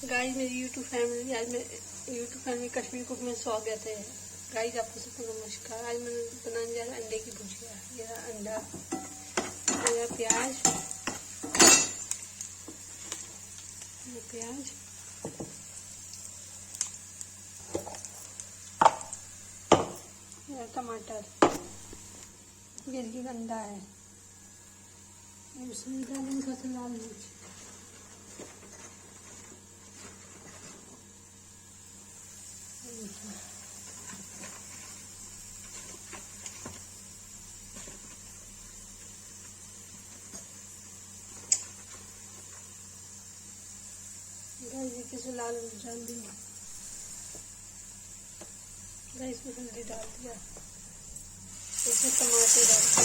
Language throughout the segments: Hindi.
गाइस मेरी यूट्यूब फैमिली, आज मैं यूट्यूब फैमिली कश्मीर कुक में स्वागत है। गाइस आपको सबको नमस्कार। आज मैं बनाने जा रहा हूँ अंडे की भुजिया। ये रहा अंडा, ये प्याज, ये टमाटर, ये अंडा है, उसमें डालेंगे थोड़ा सा लाल मिर्च, इसमें लाल मिर्च डाल दी, इसमें हल्दी डाल दिया, इसमें टमाटर डाल दिया,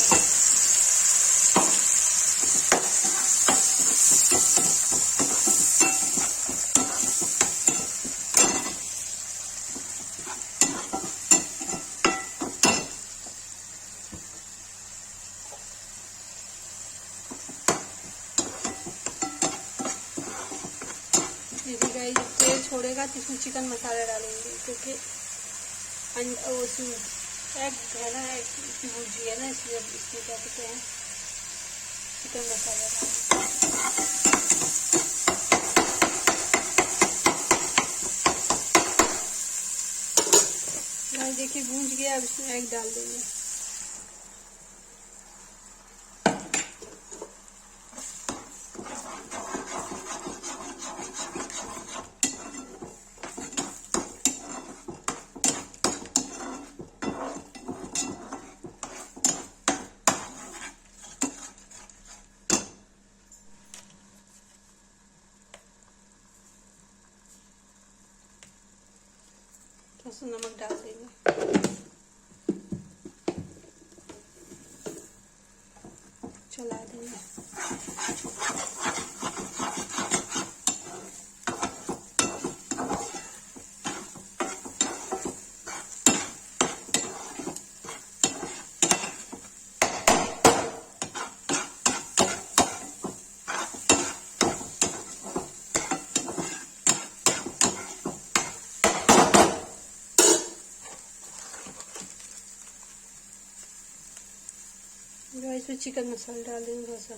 तेल छोड़ेगा तो इसमें चिकन मसाला डालेंगे, क्योंकि उसमें एग है ना, एग की भुजी है ना, इसलिए इसमें क्या कहते हैं चिकन मसाला डालेंगे। देखिए भूंज गया, अब इसमें एग डाल देंगे। थोड़ा सा नमक डाल देंगे, चला देंगे। इसमें चिकन मसाला डाल देंगे थोड़ा सा,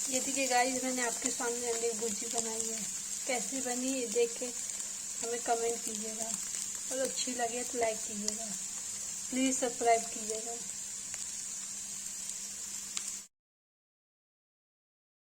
ये देखिए गाइस, मैंने आपके सामने अंडे की भुर्जी बनाई है। कैसी बनी ये देख के हमें कमेंट कीजिएगा, और अच्छी लगे तो लाइक कीजिएगा, प्लीज़ सब्सक्राइब कीजिएगा।